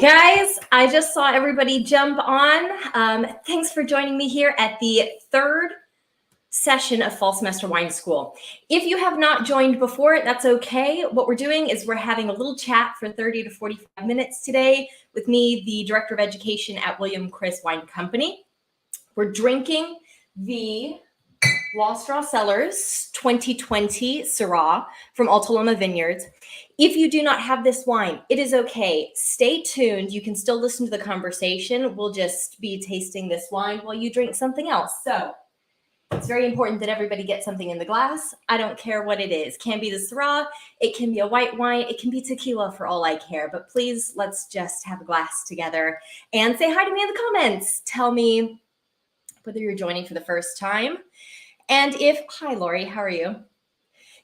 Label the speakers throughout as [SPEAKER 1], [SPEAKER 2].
[SPEAKER 1] guys, I just saw everybody jump on. Thanks for joining me here at the third session of Fall Semester Wine School. If you have not joined before, that's okay. What we're doing is we're having a little chat for 30 to 45 minutes today with me, the Director of Education at William Chris Wine Company. We're drinking the Lost Draw Cellars 2020 Syrah from Alta Loma Vineyards. If you do not have this wine, it is okay. Stay tuned. You can still listen to the conversation. We'll just be tasting this wine while you drink something else. So it's very important that everybody gets something in the glass. I don't care what it is. It can be the Syrah. It can be a white wine. It can be tequila for all I care. But please, let's just have a glass together and say hi to me in the comments. Tell me whether you're joining for the first time. And hi, Lori, how are you?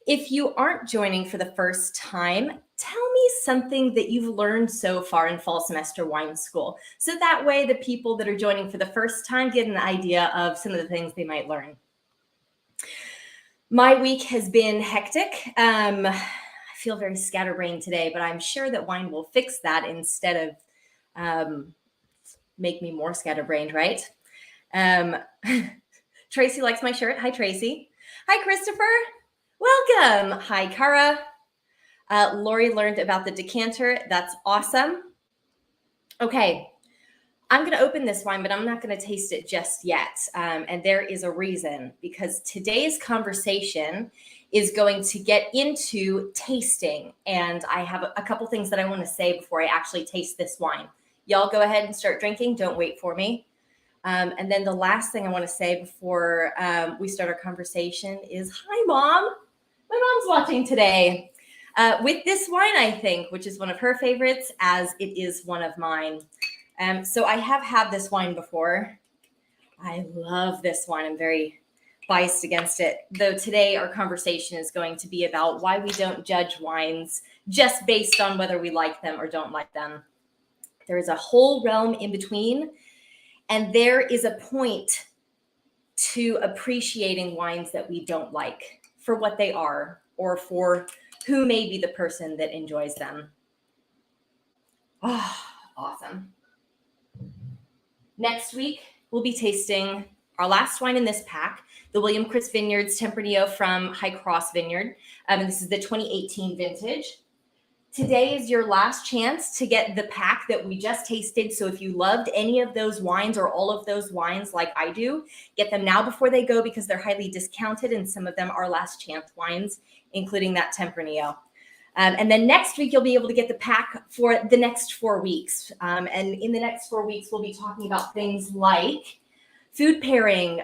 [SPEAKER 1] If you aren't joining for the first time, tell me something that you've learned so far in Fall Semester Wine School. So that way the people that are joining for the first time get an idea of some of the things they might learn. My week has been hectic. I feel very scatterbrained today, but I'm sure that wine will fix that instead of make me more scatterbrained, right? Tracy likes my shirt. Hi, Tracy. Hi, Christopher. Welcome. Hi, Cara. Lori learned about the decanter. That's awesome. Okay, I'm going to open this wine, but I'm not going to taste it just yet. And there is a reason, because today's conversation is going to get into tasting. And I have a couple things that I want to say before I actually taste this wine. Y'all go ahead and start drinking. Don't wait for me. And then the last thing I want to say before we start our conversation is, hi, Mom. My mom's watching today with this wine, I think, which is one of her favorites, as it is one of mine. So I have had this wine before. I love this wine. I'm very biased against it, though today our conversation is going to be about why we don't judge wines just based on whether we like them or don't like them. There is a whole realm in between. And there is a point to appreciating wines that we don't like for what they are, or for who may be the person that enjoys them. Oh, awesome. Next week, we'll be tasting our last wine in this pack, the William Chris Vineyards Tempranillo from High Cross Vineyard. And this is the 2018 vintage. Today is your last chance to get the pack that we just tasted. So if you loved any of those wines or all of those wines like I do, get them now before they go, because they're highly discounted and some of them are last chance wines, including that Tempranillo. And then next week, you'll be able to get the pack for the next 4 weeks. And in the next 4 weeks, we'll be talking about things like food pairing,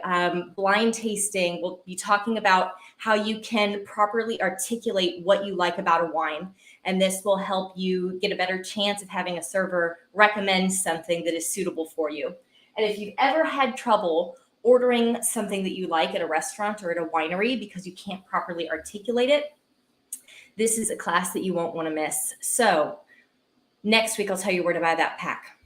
[SPEAKER 1] blind tasting. We'll be talking about how you can properly articulate what you like about a wine. And this will help you get a better chance of having a server recommend something that is suitable for you. And if you've ever had trouble ordering something that you like at a restaurant or at a winery because you can't properly articulate it, this is a class that you won't want to miss. So next week, I'll tell you where to buy that pack.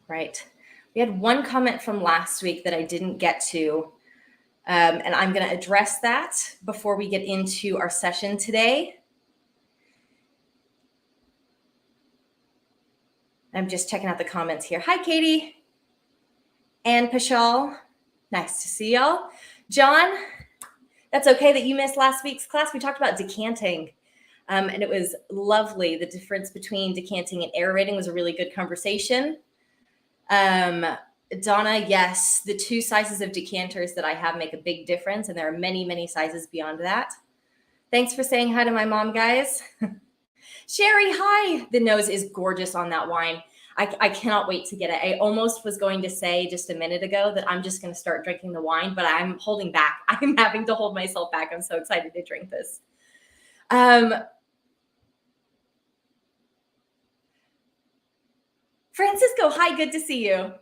[SPEAKER 1] Right. We had one comment from last week that I didn't get to. And I'm going to address that before we get into our session today. I'm just checking out the comments here. Hi, Katie and Pashal. Nice to see y'all. John, that's okay that you missed last week's class. We talked about decanting, and it was lovely. The difference between decanting and aerating was a really good conversation. Donna, yes, the 2 sizes of decanters that I have make a big difference, and there are many, many sizes beyond that. Thanks for saying hi to my mom, guys. Sherry, hi. The nose is gorgeous on that wine. I cannot wait to get it. I almost was going to say just a minute ago that I'm just going to start drinking the wine, but I'm holding back. I'm having to hold myself back. I'm so excited to drink this. Francisco, hi, good to see you.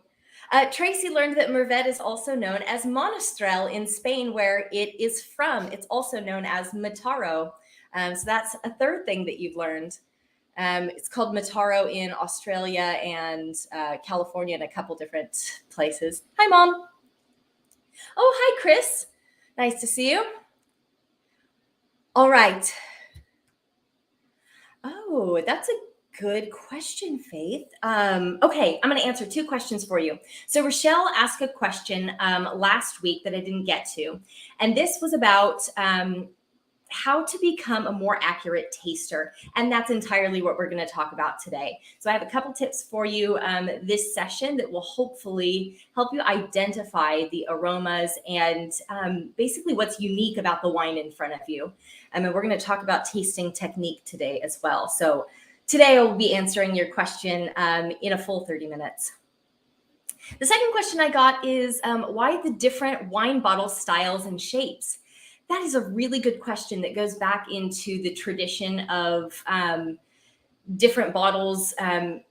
[SPEAKER 1] Tracy learned that Mervet is also known as Monastrell in Spain, where it is from. It's also known as Mataro. So that's a third thing that you've learned. It's called Mataro in Australia and California and a couple different places. Hi, Mom. Oh, hi, Chris. Nice to see you. All right. Oh, that's a good question, Faith. Okay, I'm going to answer two questions for you. So Rochelle asked a question last week that I didn't get to, and this was about how to become a more accurate taster. And that's entirely what we're going to talk about today. So I have a couple tips for you this session that will hopefully help you identify the aromas and basically what's unique about the wine in front of you. And we're going to talk about tasting technique today as well. So today I will be answering your question in a full 30 minutes. The second question I got is why the different wine bottle styles and shapes? That is a really good question that goes back into the tradition of different bottles. I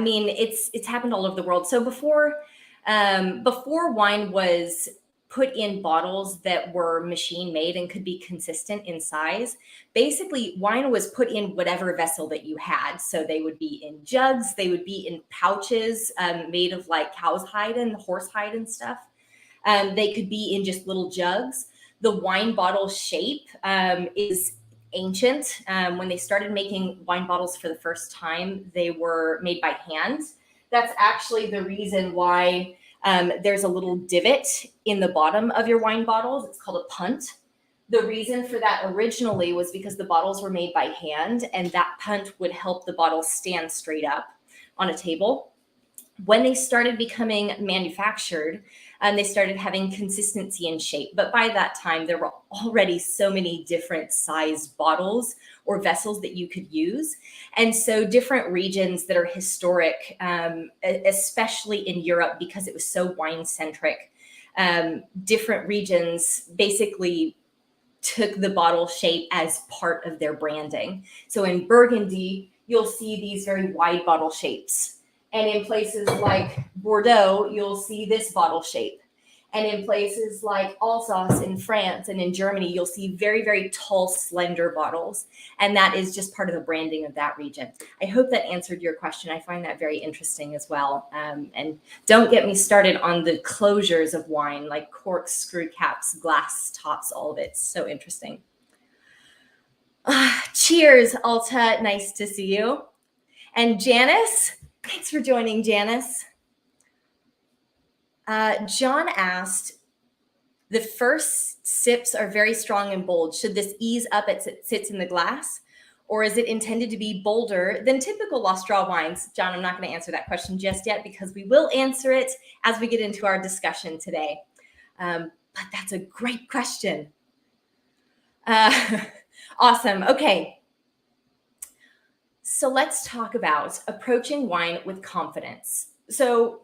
[SPEAKER 1] mean, it's happened all over the world. So before wine was put in bottles that were machine made and could be consistent in size, basically wine was put in whatever vessel that you had. So they would be in jugs, they would be in pouches made of like cow's hide and horse hide and stuff. They could be in just little jugs. The wine bottle shape is ancient. When they started making wine bottles for the first time, they were made by hand. That's actually the reason why there's a little divot in the bottom of your wine bottles. It's called a punt. The reason for that originally was because the bottles were made by hand, and that punt would help the bottle stand straight up on a table. When they started becoming manufactured, they started having consistency in shape. But by that time, there were already so many different sized bottles or vessels that you could use. And so different regions that are historic, especially in Europe, because it was so wine-centric, different regions basically took the bottle shape as part of their branding. So in Burgundy, you'll see these very wide bottle shapes. And in places like Bordeaux, you'll see this bottle shape. And in places like Alsace in France and in Germany, you'll see very, very tall, slender bottles. And that is just part of the branding of that region. I hope that answered your question. I find that very interesting as well. And don't get me started on the closures of wine, like corks, screw caps, glass tops, all of it. So interesting. Cheers, Alta. Nice to see you. And Janice, thanks for joining, Janice. John asked, the first sips are very strong and bold. Should this ease up as it sits in the glass? Or is it intended to be bolder than typical Lost Draw wines? John, I'm not going to answer that question just yet because we will answer it as we get into our discussion today. But that's a great question. Awesome. Okay. So let's talk about approaching wine with confidence. So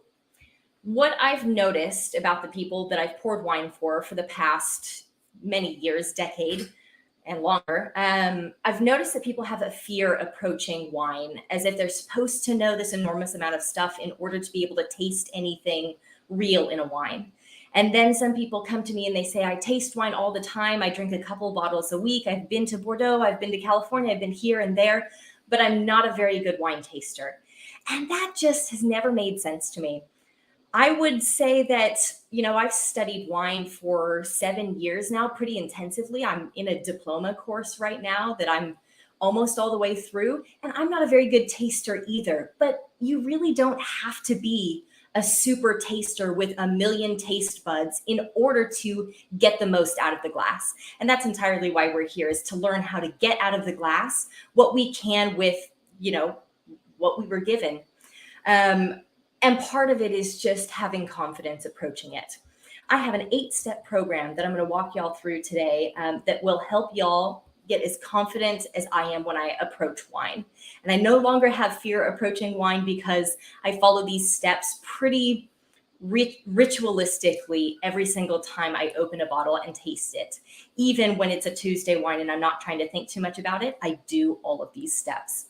[SPEAKER 1] what I've noticed about the people that I've poured wine for the past many years, decade and longer, I've noticed that people have a fear approaching wine as if they're supposed to know this enormous amount of stuff in order to be able to taste anything real in a wine. And then some people come to me and they say, I taste wine all the time. I drink a couple bottles a week. I've been to Bordeaux. I've been to California. I've been here and there, but I'm not a very good wine taster. And that just has never made sense to me. I would say that, I've studied wine for 7 years now, pretty intensively. I'm in a diploma course right now that I'm almost all the way through, and I'm not a very good taster either. But you really don't have to be a super taster with a million taste buds in order to get the most out of the glass. And that's entirely why we're here, is to learn how to get out of the glass what we can with, what we were given. And part of it is just having confidence approaching it. I have an 8-step program that I'm going to walk y'all through today that will help y'all get as confident as I am when I approach wine. And I no longer have fear approaching wine because I follow these steps pretty ritualistically every single time I open a bottle and taste it. Even when it's a Tuesday wine and I'm not trying to think too much about it, I do all of these steps.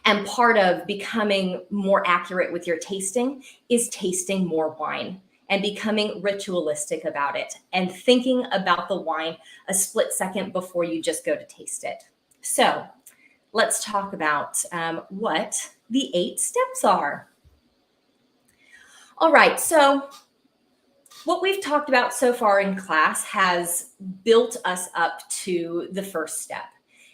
[SPEAKER 1] And part of becoming more accurate with your tasting is tasting more wine and becoming ritualistic about it and thinking about the wine a split second before you just go to taste it. So let's talk about what the 8 steps are. All right, so What we've talked about so far in class has built us up to the first step.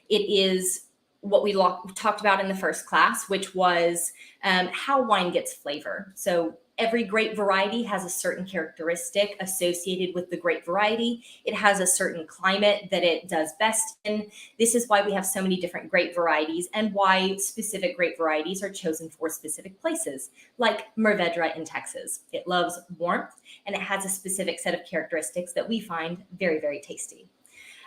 [SPEAKER 1] It is what we talked about in the first class, which was how wine gets flavor. So every grape variety has a certain characteristic associated with the grape variety. It has a certain climate that it does best in. This is why we have so many different grape varieties and why specific grape varieties are chosen for specific places, like Mourvedre in Texas. It loves warmth and it has a specific set of characteristics that we find very, very tasty.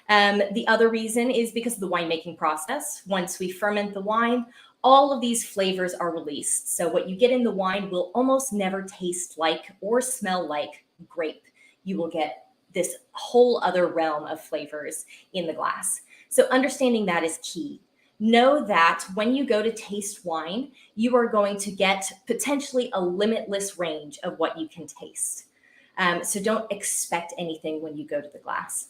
[SPEAKER 1] The other reason is because of the winemaking process. Once we ferment the wine, all of these flavors are released. So what you get in the wine will almost never taste like or smell like grape. You will get this whole other realm of flavors in the glass. So understanding that is key. Know that when you go to taste wine, you are going to get potentially a limitless range of what you can taste. So don't expect anything when you go to the glass.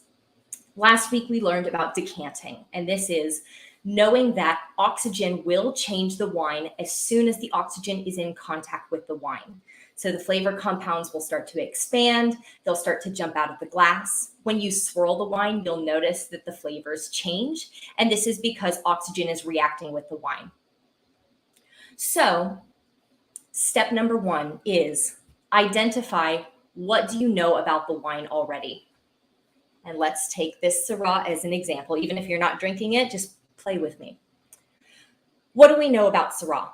[SPEAKER 1] Last week, we learned about decanting, and this is knowing that oxygen will change the wine as soon as the oxygen is in contact with the wine. So the flavor compounds will start to expand. They'll start to jump out of the glass. When you swirl the wine, you'll notice that the flavors change, and this is because oxygen is reacting with the wine. So step number 1 is identify what do you know about the wine already. And let's take this Syrah as an example. Even if you're not drinking it, just play with me. What do we know about Syrah?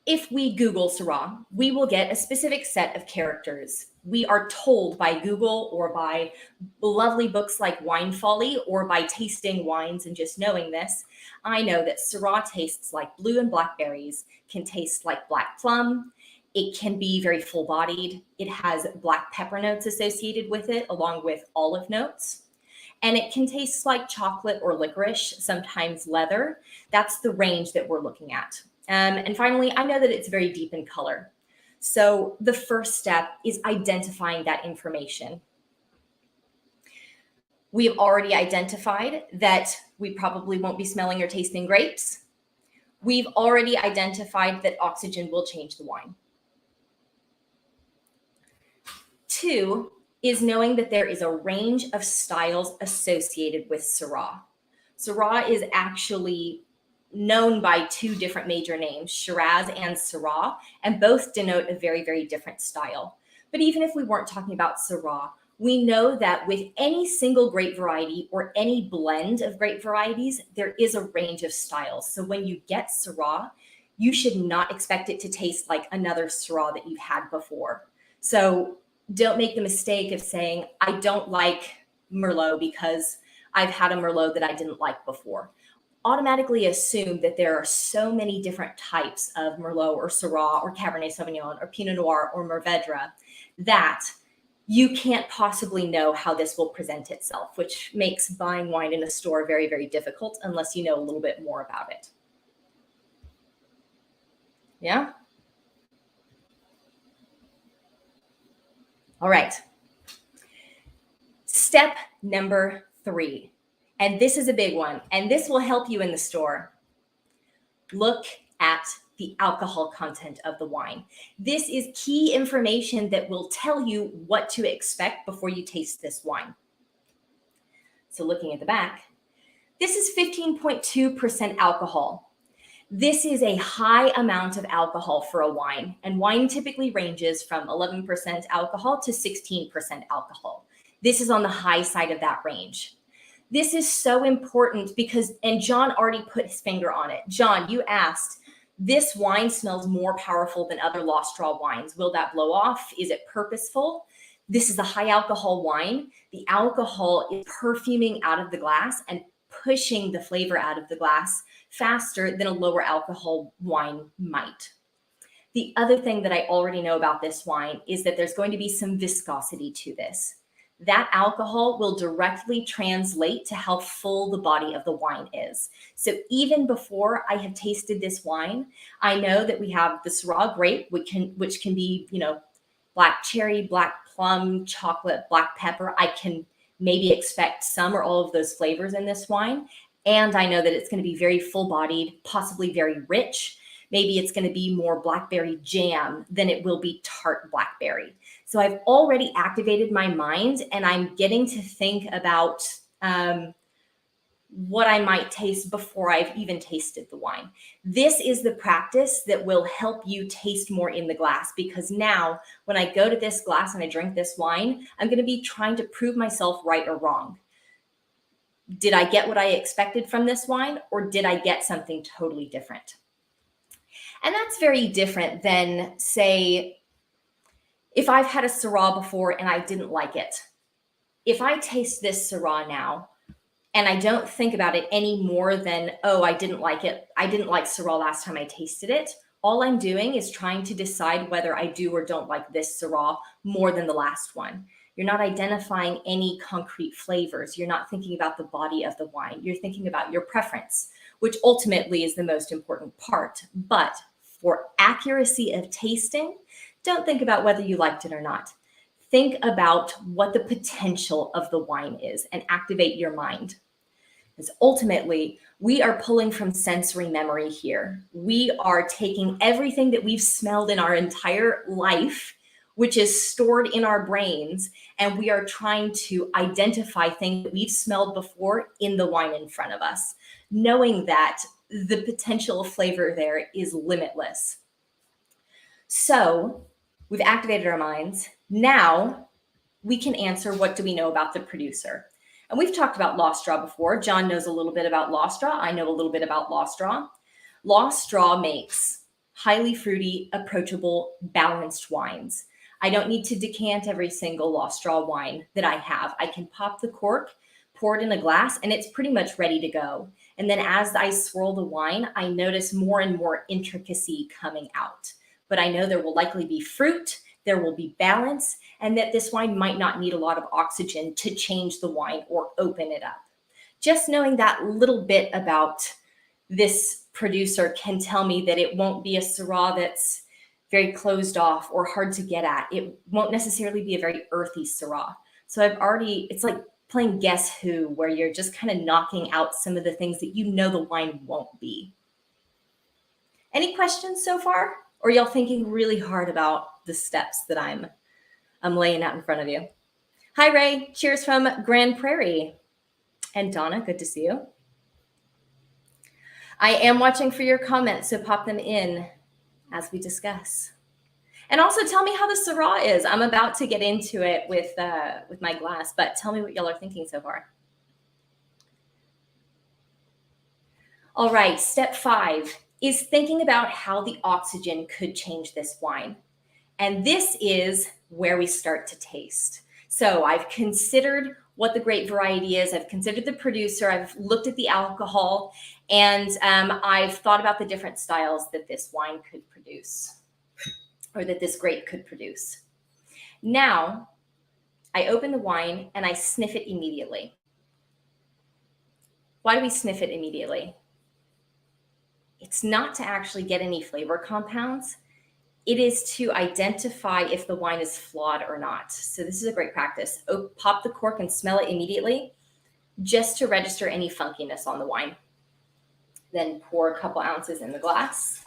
[SPEAKER 1] If we Google Syrah, we will get a specific set of characters. We are told by Google or by lovely books like Wine Folly or by tasting wines and just knowing this, I know that Syrah tastes like blue and blackberries, can taste like black plum. It can be very full-bodied. It has black pepper notes associated with it, along with olive notes. And it can taste like chocolate or licorice, sometimes leather. That's the range that we're looking at. And finally, I know that it's very deep in color. So the first step is identifying that information. We have already identified that we probably won't be smelling or tasting grapes. We've already identified that oxygen will change the wine. 2 is knowing that there is a range of styles associated with Syrah. Syrah is actually known by 2 different major names, Shiraz and Syrah, and both denote a very, very different style. But even if we weren't talking about Syrah, we know that with any single grape variety or any blend of grape varieties, there is a range of styles. So when you get Syrah, you should not expect it to taste like another Syrah that you've had before. So don't make the mistake of saying, I don't like Merlot because I've had a Merlot that I didn't like before. Automatically assume that there are so many different types of Merlot or Syrah or Cabernet Sauvignon or Pinot Noir or Mourvedre that you can't possibly know how this will present itself, which makes buying wine in a store very, very difficult unless you know a little bit more about it. Yeah? All right. Step number 3, and this is a big one, and this will help you in the store. Look at the alcohol content of the wine. This is key information that will tell you what to expect before you taste this wine. So looking at the back, this is 15.2% alcohol. This is a high amount of alcohol for a wine, and wine typically ranges from 11% alcohol to 16% alcohol. This is on the high side of that range. This is so important because, and John already put his finger on it. John, you asked, this wine smells more powerful than other Lost Draw wines. Will that blow off? Is it purposeful? This is a high alcohol wine. The alcohol is perfuming out of the glass and pushing the flavor out of the glass faster than a lower alcohol wine might. The other thing that I already know about this wine is that there's going to be some viscosity to this. That alcohol will directly translate to how full the body of the wine is. So even before I have tasted this wine, I know that we have the Syrah grape, which can be, black cherry, black plum, chocolate, black pepper. I can maybe expect some or all of those flavors in this wine. And I know that it's going to be very full-bodied, possibly very rich. Maybe it's going to be more blackberry jam than it will be tart blackberry. So I've already activated my mind, and I'm getting to think about what I might taste before I've even tasted the wine. This is the practice that will help you taste more in the glass, because now when I go to this glass and I drink this wine, I'm going to be trying to prove myself right or wrong. Did I get what I expected from this wine, or did I get something totally different? And that's very different than, say, if I've had a Syrah before and I didn't like it. If I taste this Syrah now, and I don't think about it any more than, oh, I didn't like it. I didn't like Syrah last time I tasted it. All I'm doing is trying to decide whether I do or don't like this Syrah more than the last one. You're not identifying any concrete flavors. You're not thinking about the body of the wine. You're thinking about your preference, which ultimately is the most important part. But for accuracy of tasting, don't think about whether you liked it or not. Think about what the potential of the wine is and activate your mind. Because ultimately, we are pulling from sensory memory here. We are taking everything that we've smelled in our entire life, which is stored in our brains, and we are trying to identify things that we've smelled before in the wine in front of us, knowing that the potential flavor there is limitless. So we've activated our minds. Now we can answer, what do we know about the producer? And we've talked about Lost Draw before. John knows a little bit about Lost Draw. I know a little bit about Lost Draw. Lost Draw makes highly fruity, approachable, balanced wines. I don't need to decant every single Lost Draw wine that I have. I can pop the cork, pour it in a glass, and it's pretty much ready to go. And then as I swirl the wine, I notice more and more intricacy coming out. But I know there will likely be fruit, there will be balance, and that this wine might not need a lot of oxygen to change the wine or open it up. Just knowing that little bit about this producer can tell me that it won't be a Syrah that's very closed off or hard to get at. It won't necessarily be a very earthy Syrah. So it's like playing Guess Who, where you're just kind of knocking out some of the things that you know the wine won't be. Any questions so far? Or y'all thinking really hard about the steps that I'm laying out in front of you? Hi, Ray. Cheers from Grand Prairie. And Donna, good to see you. I am watching for your comments, so pop them in as we discuss. And also tell me how the Syrah is. I'm about to get into it with my glass, but tell me what y'all are thinking so far. All right, step 5 is thinking about how the oxygen could change this wine. And this is where we start to taste. So I've considered what the grape variety is. I've considered the producer. I've looked at the alcohol, and I've thought about the different styles that this wine could produce, or that this grape could produce. Now, I open the wine and I sniff it immediately. Why do we sniff it immediately? It's not to actually get any flavor compounds. It is to identify if the wine is flawed or not. So this is a great practice. Pop the cork and smell it immediately, just to register any funkiness on the wine. Then pour a couple ounces in the glass.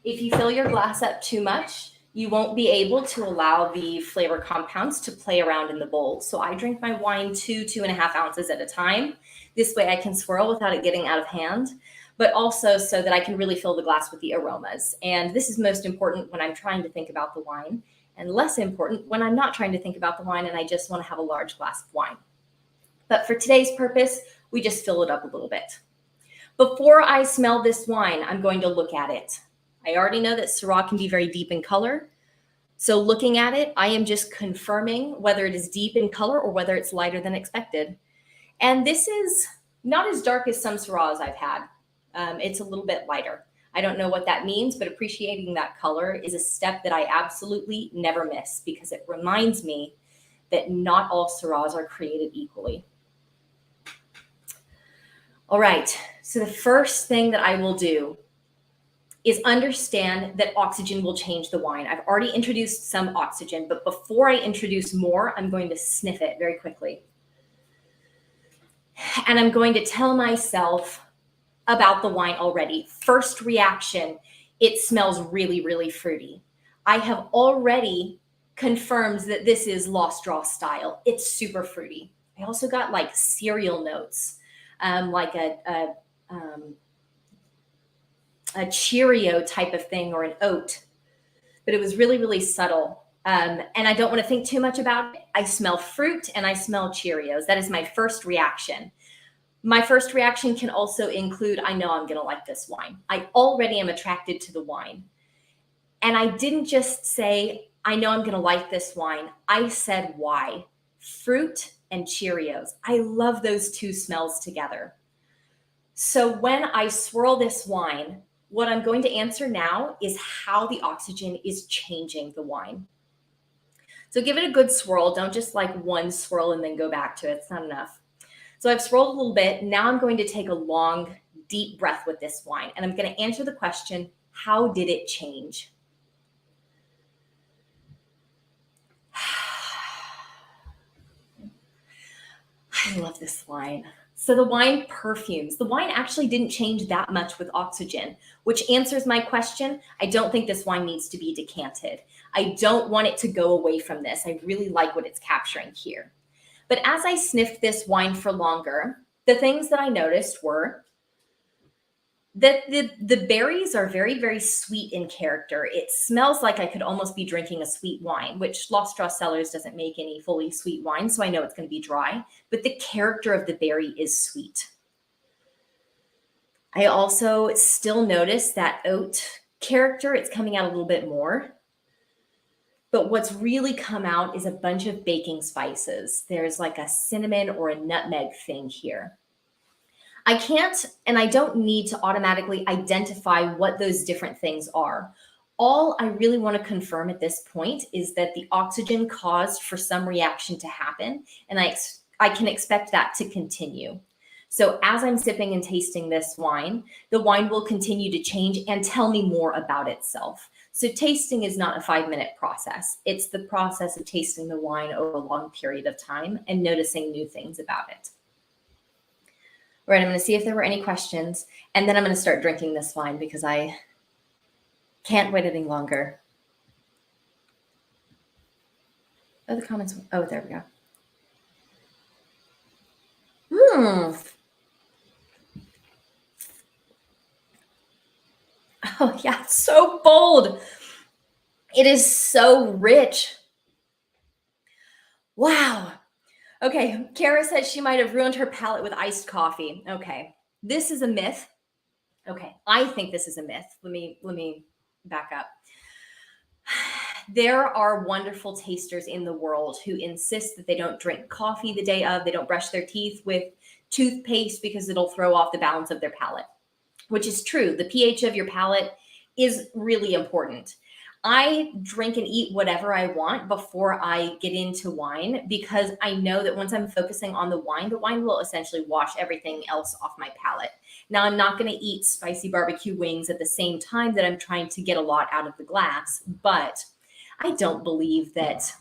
[SPEAKER 1] If you fill your glass up too much, you won't be able to allow the flavor compounds to play around in the bowl. So I drink my wine 2.5 ounces at a time. This way I can swirl without it getting out of hand, but also so that I can really fill the glass with the aromas. And this is most important when I'm trying to think about the wine, and less important when I'm not trying to think about the wine and I just want to have a large glass of wine. But for today's purpose, we just fill it up a little bit. Before I smell this wine, I'm going to look at it. I already know that Syrah can be very deep in color. So looking at it, I am just confirming whether it is deep in color or whether it's lighter than expected. And this is not as dark as some Syrahs I've had. It's a little bit lighter. I don't know what that means, but appreciating that color is a step that I absolutely never miss, because it reminds me that not all Syrahs are created equally. All right, so the first thing that I will do is understand that oxygen will change the wine. I've already introduced some oxygen, but before I introduce more, I'm going to sniff it very quickly. And I'm going to tell myself about the wine already. First reaction, it smells really, really fruity. I have already confirmed that this is Lost Draw style. It's super fruity. I also got like cereal notes, like a Cheerio type of thing or an oat, but it was really, really subtle. And I don't want to think too much about it. I smell fruit and I smell Cheerios. That is my first reaction. My first reaction can also include, I know I'm going to like this wine. I already am attracted to the wine. And I didn't just say, I know I'm going to like this wine. I said why. Fruit and Cheerios. I love those two smells together. So when I swirl this wine, what I'm going to answer now is how the oxygen is changing the wine. So give it a good swirl. Don't just like one swirl and then go back to it. It's not enough. So I've swirled a little bit. Now I'm going to take a long, deep breath with this wine. And I'm going to answer the question, how did it change? I love this wine. So the wine perfumes. The wine actually didn't change that much with oxygen, which answers my question. I don't think this wine needs to be decanted. I don't want it to go away from this. I really like what it's capturing here. But as I sniffed this wine for longer, the things that I noticed were that the berries are very, very sweet in character. It smells like I could almost be drinking a sweet wine, which Lost Draw Cellars doesn't make any fully sweet wine, so I know it's going to be dry, but the character of the berry is sweet. I also still notice that oat character. It's coming out a little bit more. But what's really come out is a bunch of baking spices. There's like a cinnamon or a nutmeg thing here. I can't, and I don't need to automatically identify what those different things are. All I really want to confirm at this point is that the oxygen caused for some reaction to happen, and I can expect that to continue. So as I'm sipping and tasting this wine, the wine will continue to change and tell me more about itself. So tasting is not a 5-minute process. It's the process of tasting the wine over a long period of time and noticing new things about it. All right, I'm going to see if there were any questions, and then I'm going to start drinking this wine because I can't wait any longer. Oh, the comments. Oh, there we go. Oh, yeah, it's so bold. It is so rich. Wow. Okay, Kara says she might have ruined her palate with iced coffee. Okay, this is a myth. Okay, I think this is a myth. Let me back up. There are wonderful tasters in the world who insist that they don't drink coffee the day of, they don't brush their teeth with toothpaste because it'll throw off the balance of their palate, which is true. The pH of your palate is really important. I drink and eat whatever I want before I get into wine because I know that once I'm focusing on the wine will essentially wash everything else off my palate. Now, I'm not going to eat spicy barbecue wings at the same time that I'm trying to get a lot out of the glass, but I don't believe that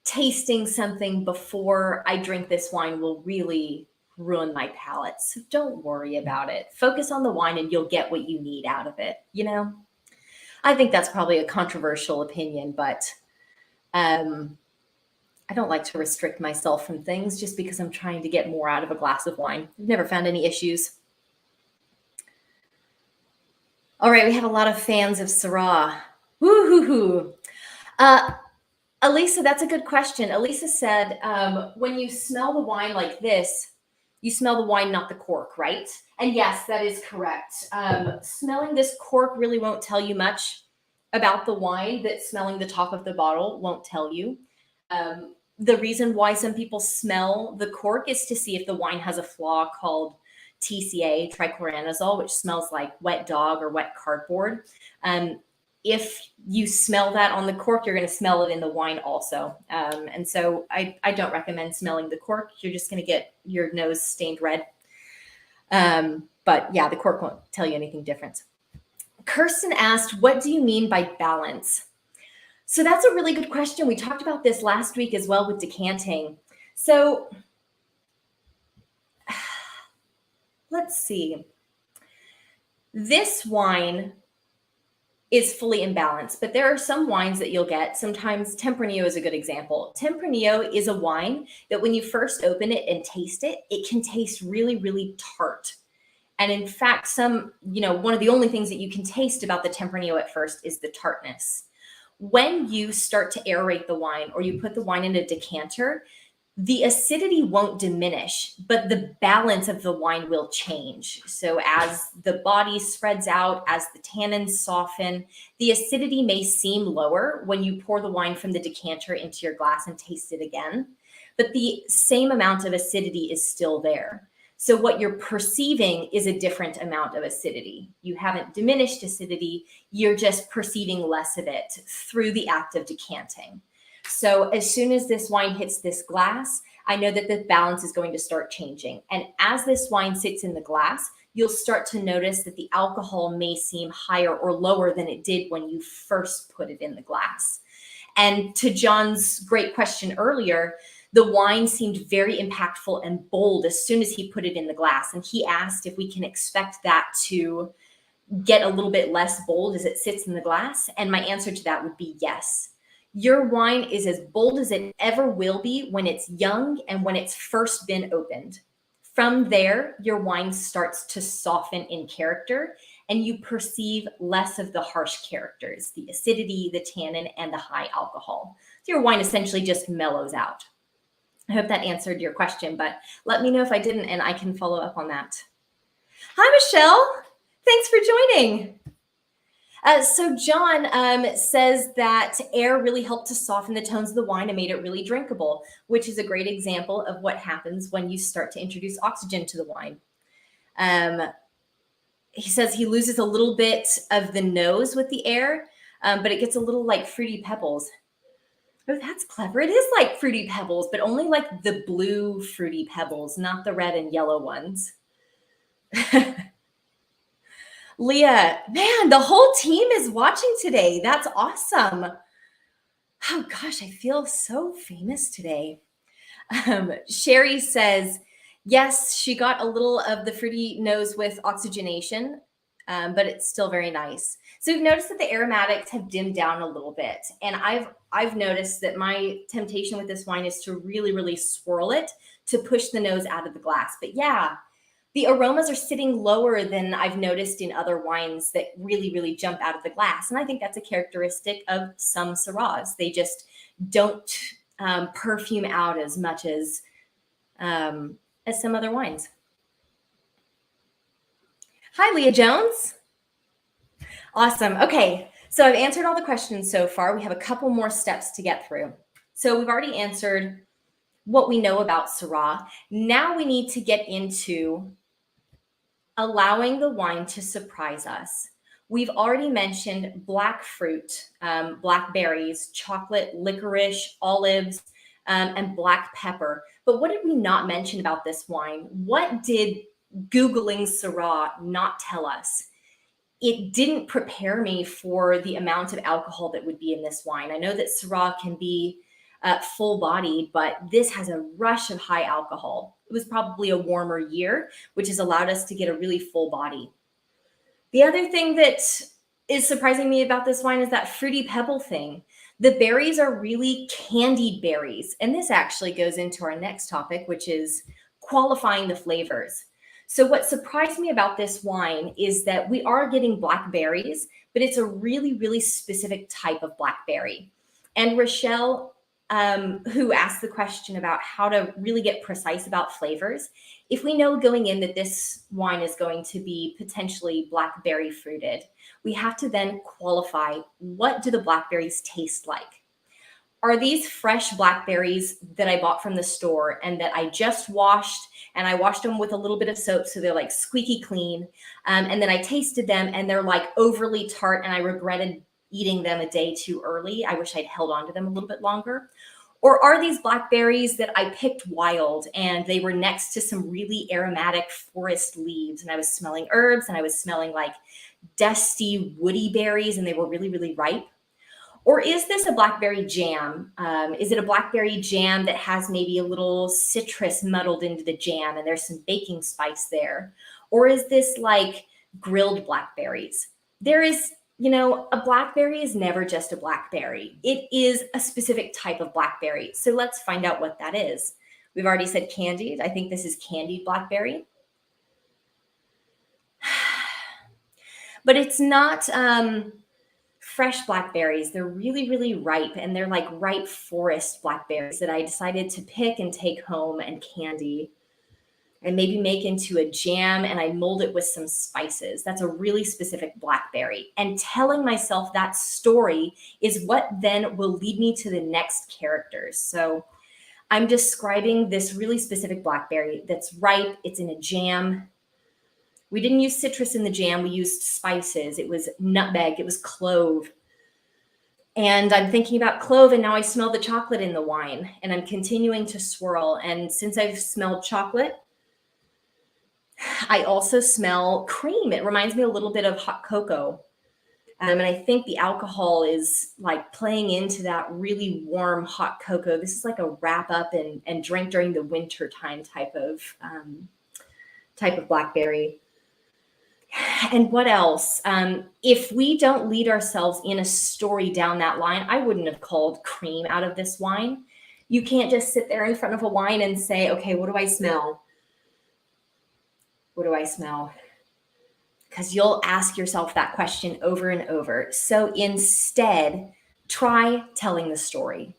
[SPEAKER 1] tasting something before I drink this wine will really ruin my palate. So don't worry about it. Focus on the wine and you'll get what you need out of it, you know? I think that's probably a controversial opinion, but I don't like to restrict myself from things just because I'm trying to get more out of a glass of wine. I've never found any issues. All right, we have a lot of fans of Syrah. Woo-hoo-hoo. Elisa, that's a good question. Elisa said, when you smell the wine like this, you smell the wine, not the cork, right? And yes, that is correct. Smelling this cork really won't tell you much about the wine that smelling the top of the bottle won't tell you. The reason why some people smell the cork is to see if the wine has a flaw called TCA, trichloranazole, which smells like wet dog or wet cardboard. If you smell that on the cork, you're going to smell it in the wine also. And so I don't recommend smelling the cork. You're just going to get your nose stained red. But yeah, the cork won't tell you anything different. Kirsten asked, what do you mean by balance? So that's a really good question. We talked about this last week as well with decanting. So let's see. This wine is fully imbalanced, but there are some wines that you'll get. Sometimes Tempranillo is a good example. Tempranillo is a wine that when you first open it and taste it, it can taste really, really tart. And in fact, one of the only things that you can taste about the Tempranillo at first is the tartness. When you start to aerate the wine or you put the wine in a decanter, the acidity won't diminish, but the balance of the wine will change. So as the body spreads out, as the tannins soften, the acidity may seem lower when you pour the wine from the decanter into your glass and taste it again, but the same amount of acidity is still there. So what you're perceiving is a different amount of acidity. You haven't diminished acidity, you're just perceiving less of it through the act of decanting. So as soon as this wine hits this glass, I know that the balance is going to start changing. And as this wine sits in the glass, you'll start to notice that the alcohol may seem higher or lower than it did when you first put it in the glass. And to John's great question earlier, the wine seemed very impactful and bold as soon as he put it in the glass. And he asked if we can expect that to get a little bit less bold as it sits in the glass. And my answer to that would be yes. Your wine is as bold as it ever will be when it's young and when it's first been opened. From there, your wine starts to soften in character and you perceive less of the harsh characters, the acidity, the tannin, and the high alcohol. So your wine essentially just mellows out. I hope that answered your question, but let me know if I didn't and I can follow up on that. Hi, Michelle. Thanks for joining. So John says that air really helped to soften the tones of the wine and made it really drinkable, which is a great example of what happens when you start to introduce oxygen to the wine. He says he loses a little bit of the nose with the air, but it gets a little like Fruity Pebbles. Oh, that's clever. It is like Fruity Pebbles, but only like the blue Fruity Pebbles, not the red and yellow ones. Leah, man, the whole team is watching today. That's awesome. Oh gosh, I feel so famous today. Sherry says, yes, she got a little of the fruity nose with oxygenation, but it's still very nice. So you've noticed that the aromatics have dimmed down a little bit. And I've noticed that my temptation with this wine is to really, really swirl it to push the nose out of the glass. But yeah, the aromas are sitting lower than I've noticed in other wines that really, really jump out of the glass. And I think that's a characteristic of some Syrahs. They just don't perfume out as much as some other wines. Hi, Leah Jones. Awesome. Okay, so I've answered all the questions so far. We have a couple more steps to get through. So we've already answered what we know about Syrah. Now we need to get into allowing the wine to surprise us. We've already mentioned black fruit, blackberries, chocolate, licorice, olives, and black pepper. But what did we not mention about this wine? What did Googling Syrah not tell us? It didn't prepare me for the amount of alcohol that would be in this wine. I know that Syrah can be full-bodied, but this has a rush of high alcohol. It was probably a warmer year, which has allowed us to get a really full body. The other thing that is surprising me about this wine is that Fruity Pebble thing. The berries are really candied berries. And this actually goes into our next topic, which is qualifying the flavors. So what surprised me about this wine is that we are getting blackberries, but it's a really, really specific type of blackberry. And Rochelle, who asked the question about how to really get precise about flavors, if we know going in that this wine is going to be potentially blackberry fruited, we have to then qualify, what do the blackberries taste like? Are these fresh blackberries that I bought from the store and that I just washed, and I washed them with a little bit of soap so they're like squeaky clean, and then I tasted them and they're like overly tart and I regretted eating them a day too early? I wish I'd held on to them a little bit longer. Or are these blackberries that I picked wild and they were next to some really aromatic forest leaves and I was smelling herbs and I was smelling like dusty woody berries and they were really, really ripe? Or is this a blackberry jam? Is it a blackberry jam that has maybe a little citrus muddled into the jam and there's some baking spice there? Or is this like grilled blackberries? There is, a blackberry is never just a blackberry. It is a specific type of blackberry. So let's find out what that is. We've already said candied. I think this is candied blackberry. But it's not fresh blackberries. They're really, really ripe, and they're like ripe forest blackberries that I decided to pick and take home and candy and maybe make into a jam, and I mold it with some spices. That's a really specific blackberry. And telling myself that story is what then will lead me to the next characters. So I'm describing this really specific blackberry that's ripe. It's in a jam. We didn't use citrus in the jam. We used spices. It was nutmeg. It was clove. And I'm thinking about clove, and now I smell the chocolate in the wine, and I'm continuing to swirl. And since I've smelled chocolate, I also smell cream. It reminds me a little bit of hot cocoa. And I think the alcohol is like playing into that really warm hot cocoa. This is like a wrap up and drink during the winter time type of blackberry. And what else? If we don't lead ourselves in a story down that line, I wouldn't have called cream out of this wine. You can't just sit there in front of a wine and say, okay, what do I smell? What do I smell? Because you'll ask yourself that question over and over. So instead, try telling the story.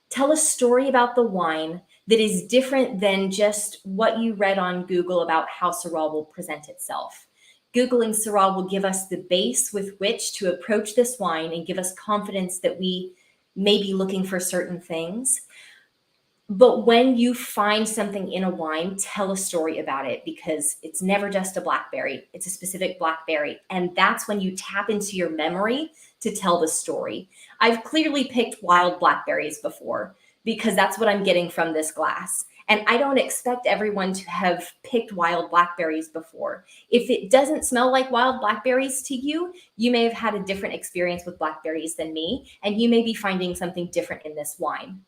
[SPEAKER 1] Tell a story about the wine that is different than just what you read on Google about how Syrah will present itself. Googling Syrah will give us the base with which to approach this wine and give us confidence that we may be looking for certain things. But when you find something in a wine, tell a story about it, because it's never just a blackberry. It's a specific blackberry. And that's when you tap into your memory to tell the story. I've clearly picked wild blackberries before because that's what I'm getting from this glass. And I don't expect everyone to have picked wild blackberries before. If it doesn't smell like wild blackberries to you, you may have had a different experience with blackberries than me, and you may be finding something different in this wine.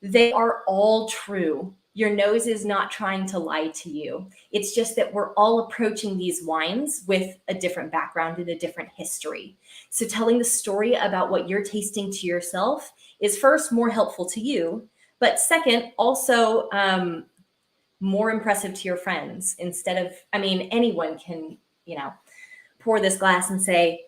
[SPEAKER 1] They are all true. Your nose is not trying to lie to you. It's just that we're all approaching these wines with a different background and a different history. So telling the story about what you're tasting to yourself is first more helpful to you, but second, also more impressive to your friends. Instead of, anyone can, pour this glass and say,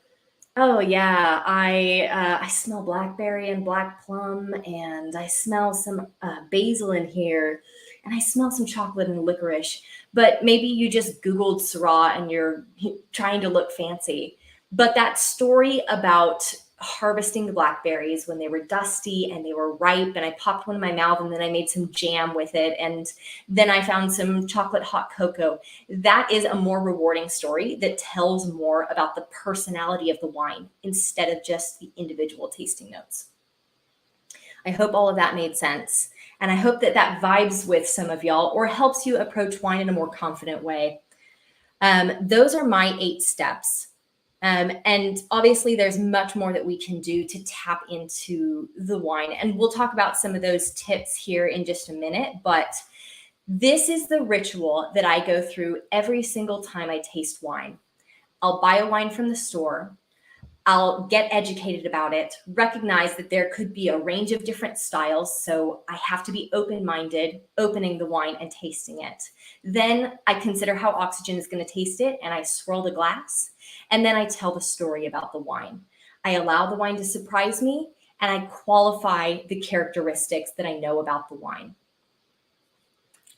[SPEAKER 1] oh yeah, I smell blackberry and black plum, and I smell some basil in here, and I smell some chocolate and licorice. But maybe you just Googled Syrah and you're trying to look fancy. But that story about harvesting the blackberries when they were dusty and they were ripe, and I popped one in my mouth, and then I made some jam with it, and then I found some chocolate hot cocoa. That is a more rewarding story that tells more about the personality of the wine instead of just the individual tasting notes. I hope all of that made sense, and I hope that vibes with some of y'all or helps you approach wine in a more confident way. Those are my 8 steps. And obviously there's much more that we can do to tap into the wine. And we'll talk about some of those tips here in just a minute, but this is the ritual that I go through every single time I taste wine. I'll buy a wine from the store. I'll get educated about it, recognize that there could be a range of different styles. So I have to be open-minded, opening the wine and tasting it. Then I consider how oxygen is going to taste it, and I swirl the glass. And then I tell the story about the wine. I allow the wine to surprise me, and I qualify the characteristics that I know about the wine.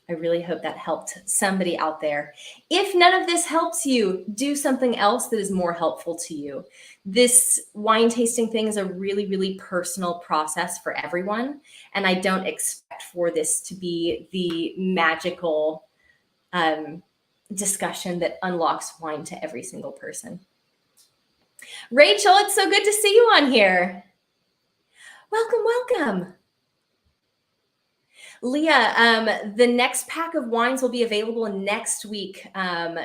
[SPEAKER 1] I really hope that helped somebody out there. If none of this helps you, do something else that is more helpful to you. This wine tasting thing is a really, really personal process for everyone. And I don't expect for this to be the magical discussion that unlocks wine to every single person. Rachel, it's so good to see you on here. Welcome, welcome. Leah, the next pack of wines will be available next week.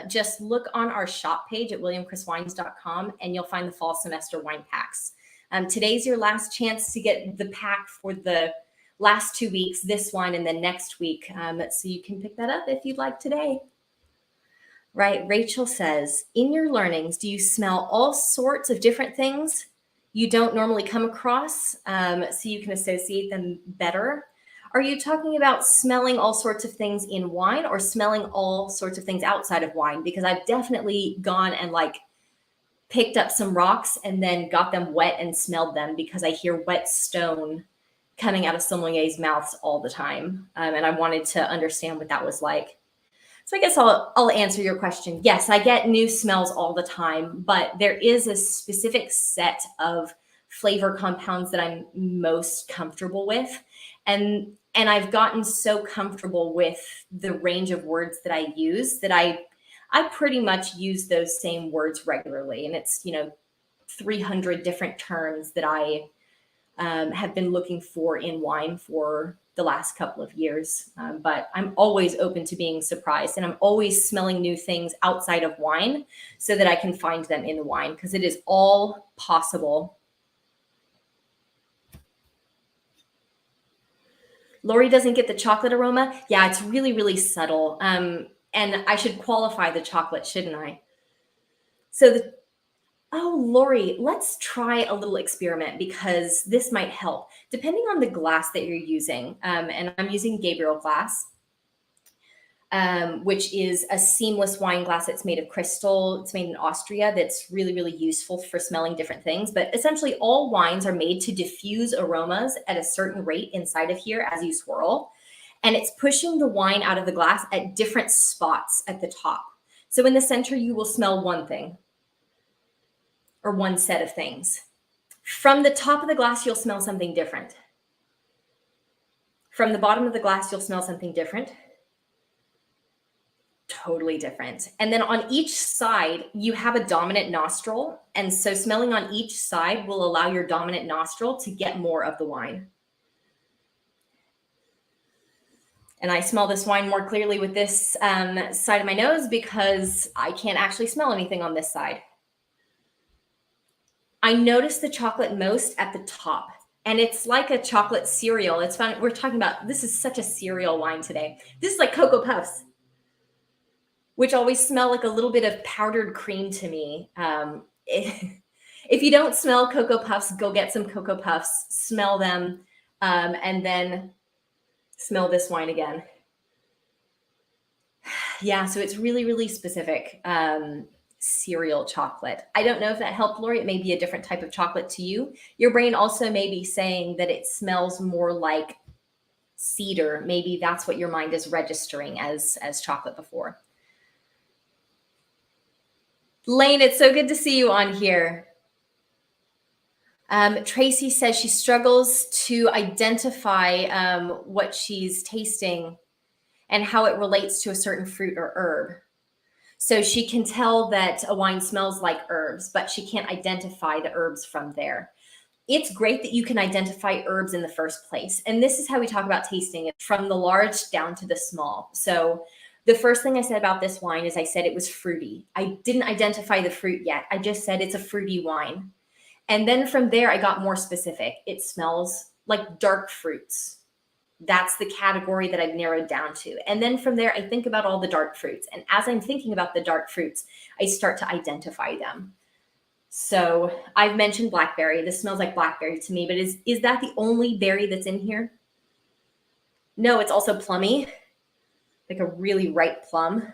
[SPEAKER 1] Just look on our shop page at williamchriswines.com and you'll find the fall semester wine packs. Today's your last chance to get the pack for the last 2 weeks, this one and then next week. So you can pick that up if you'd like today. Right, Rachel says, in your learnings, do you smell all sorts of different things you don't normally come across so you can associate them better? Are you talking about smelling all sorts of things in wine or smelling all sorts of things outside of wine? Because I've definitely gone and like picked up some rocks and then got them wet and smelled them because I hear wet stone coming out of sommeliers' mouths all the time. And I wanted to understand what that was like. So I guess I'll answer your question. Yes, I get new smells all the time, but there is a specific set of flavor compounds that I'm most comfortable with. And I've gotten so comfortable with the range of words that I use that I pretty much use those same words regularly. And it's, 300 different terms that I have been looking for in wine for the last couple of years. But I'm always open to being surprised, and I'm always smelling new things outside of wine so that I can find them in the wine, because it is all possible. Lori doesn't get the chocolate aroma. Yeah, it's really, really subtle. And I should qualify the chocolate, shouldn't I? So Lori, let's try a little experiment because this might help. Depending on the glass that you're using, and I'm using Gabriel glass, which is a seamless wine glass. It's made of crystal. It's made in Austria. That's really, really useful for smelling different things. But essentially, all wines are made to diffuse aromas at a certain rate inside of here as you swirl. And it's pushing the wine out of the glass at different spots at the top. So in the center, you will smell one thing, or one set of things. From the top of the glass, you'll smell something different. From the bottom of the glass, you'll smell something different. Totally different. And then on each side, you have a dominant nostril. And so smelling on each side will allow your dominant nostril to get more of the wine. And I smell this wine more clearly with this side of my nose because I can't actually smell anything on this side. I notice the chocolate most at the top, and it's like a chocolate cereal. It's fun. We're talking about, this is such a cereal wine today. This is like Cocoa Puffs, which always smell like a little bit of powdered cream to me. If you don't smell Cocoa Puffs, go get some Cocoa Puffs, smell them, and then smell this wine again. Yeah, so it's really, really specific. Cereal chocolate. I don't know if that helped, Lori. It may be a different type of chocolate to you. Your brain also may be saying that it smells more like cedar. Maybe that's what your mind is registering as chocolate before. Lane, it's so good to see you on here. Tracy says she struggles to identify what she's tasting and how it relates to a certain fruit or herb. So she can tell that a wine smells like herbs, but she can't identify the herbs from there. It's great that you can identify herbs in the first place. And this is how we talk about tasting it, from the large down to the small. So the first thing I said about this wine is I said it was fruity. I didn't identify the fruit yet. I just said it's a fruity wine. And then from there, I got more specific. It smells like dark fruits. That's the category that I've narrowed down to. And then from there, I think about all the dark fruits. And as I'm thinking about the dark fruits, I start to identify them. So I've mentioned blackberry. This smells like blackberry to me, but is that the only berry that's in here? No, it's also plummy, like a really ripe plum.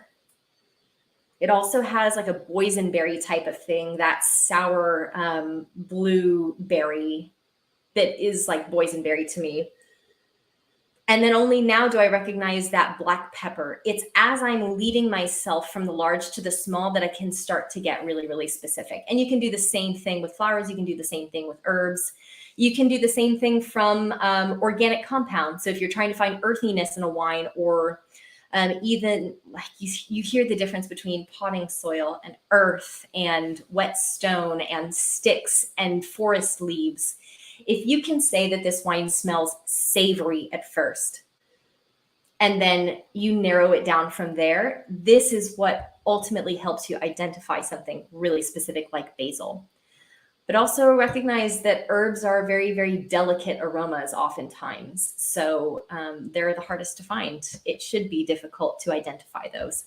[SPEAKER 1] It also has like a boysenberry type of thing, that sour blueberry that is like boysenberry to me. And then only now do I recognize that black pepper. It's as I'm leading myself from the large to the small that I can start to get really, really specific. And you can do the same thing with flowers. You can do the same thing with herbs. You can do the same thing from organic compounds. So if you're trying to find earthiness in a wine, or even like you hear the difference between potting soil and earth and wet stone and sticks and forest leaves. If you can say that this wine smells savory at first, and then you narrow it down from there, this is what ultimately helps you identify something really specific like basil. but also recognize that herbs are very, very delicate aromas oftentimes. So they're the hardest to find. It should be difficult to identify those.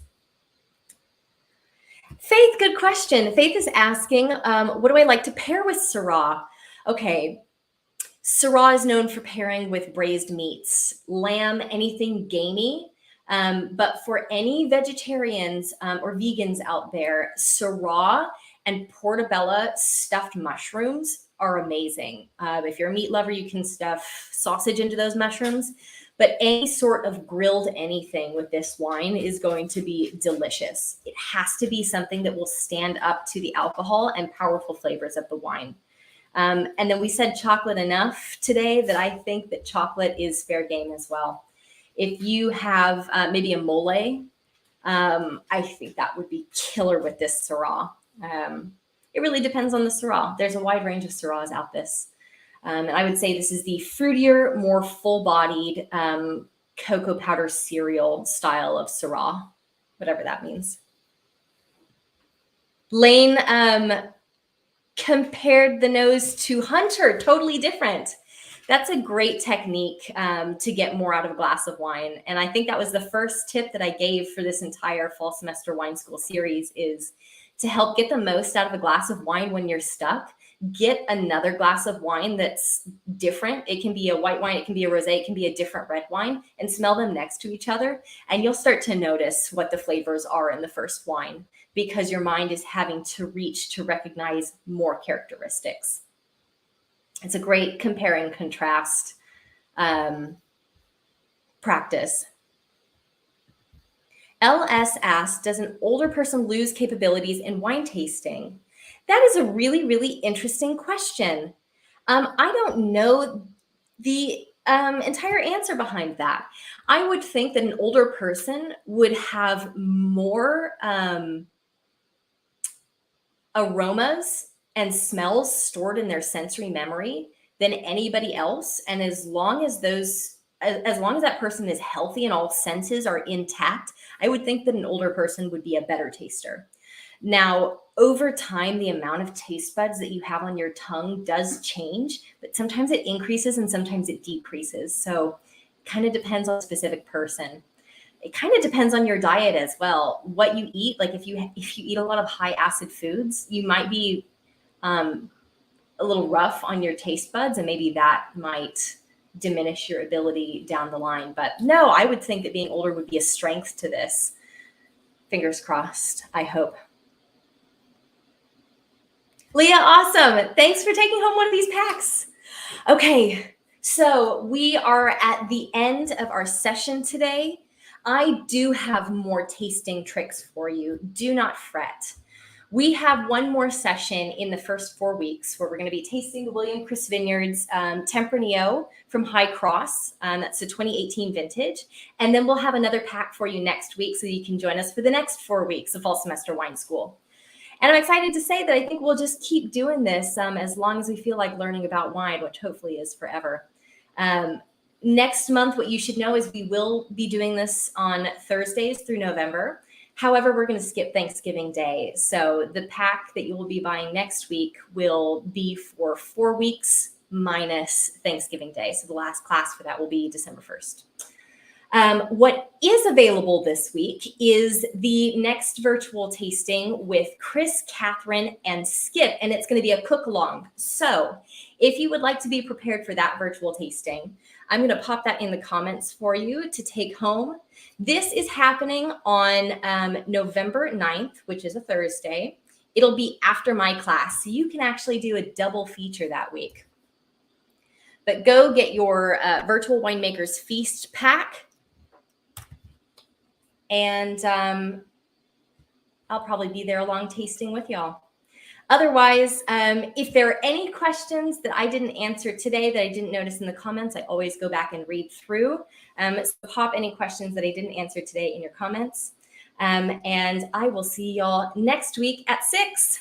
[SPEAKER 1] Faith, good question. Faith is asking, what do I like to pair with Syrah? Okay, Syrah is known for pairing with braised meats, lamb, anything gamey. But for any vegetarians or vegans out there, Syrah and portobello stuffed mushrooms are amazing. If you're a meat lover, you can stuff sausage into those mushrooms. But any sort of grilled anything with this wine is going to be delicious. It has to be something that will stand up to the alcohol and powerful flavors of the wine. And then we said chocolate enough today that I think that chocolate is fair game as well. If you have maybe a mole, I think that would be killer with this Syrah. It really depends on the Syrah. There's a wide range of Syrahs out this. And I would say this is the fruitier, more full-bodied cocoa powder cereal style of Syrah, whatever that means. Lane compared the nose to Hunter, totally different. That's a great technique to get more out of a glass of wine. And I think that was the first tip that I gave for this entire fall semester wine school series, is to help get the most out of a glass of wine when you're stuck. Get another glass of wine that's different. It can be a white wine, it can be a rosé, it can be a different red wine, and smell them next to each other. And you'll start to notice what the flavors are in the first wine, because your mind is having to reach to recognize more characteristics. It's a great compare and contrast practice. LS asked, does an older person lose capabilities in wine tasting? That is a really, really interesting question. I don't know the entire answer behind that. I would think that an older person would have more aromas and smells stored in their sensory memory than anybody else. And as long as that person is healthy and all senses are intact, I would think that an older person would be a better taster. Now, over time, the amount of taste buds that you have on your tongue does change, but sometimes it increases and sometimes it decreases. So it kind of depends on a specific person. It kind of depends on your diet as well. What you eat, like if you eat a lot of high acid foods, you might be a little rough on your taste buds, and maybe that might diminish your ability down the line. But no, I would think that being older would be a strength to this. Fingers crossed, I hope. Leah, awesome. Thanks for taking home one of these packs. Okay, so we are at the end of our session today. I do have more tasting tricks for you. Do not fret. We have one more session in the first 4 weeks where we're going to be tasting the William Chris Vineyard's Tempranillo from High Cross. That's the 2018 vintage. And then we'll have another pack for you next week so you can join us for the next 4 weeks of Fall Semester Wine School. And I'm excited to say that I think we'll just keep doing this as long as we feel like learning about wine, which hopefully is forever. Next month, what you should know is we will be doing this on Thursdays through November. However, we're going to skip Thanksgiving Day. So the pack that you will be buying next week will be for 4 weeks minus Thanksgiving Day. So the last class for that will be December 1st. What is available this week is the next virtual tasting with Chris, Catherine, and Skip, and it's going to be a cook along. So if you would like to be prepared for that virtual tasting, I'm going to pop that in the comments for you to take home. This is happening on November 9th, which is a Thursday. It'll be after my class, so you can actually do a double feature that week. But go get your Virtual Winemakers Feast pack. And I'll probably be there along tasting with y'all. Otherwise, if there are any questions that I didn't answer today that I didn't notice in the comments, I always go back and read through. So pop any questions that I didn't answer today in your comments. And I will see y'all next week at 6.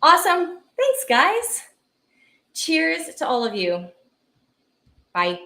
[SPEAKER 1] Awesome. Thanks, guys. Cheers to all of you. Bye.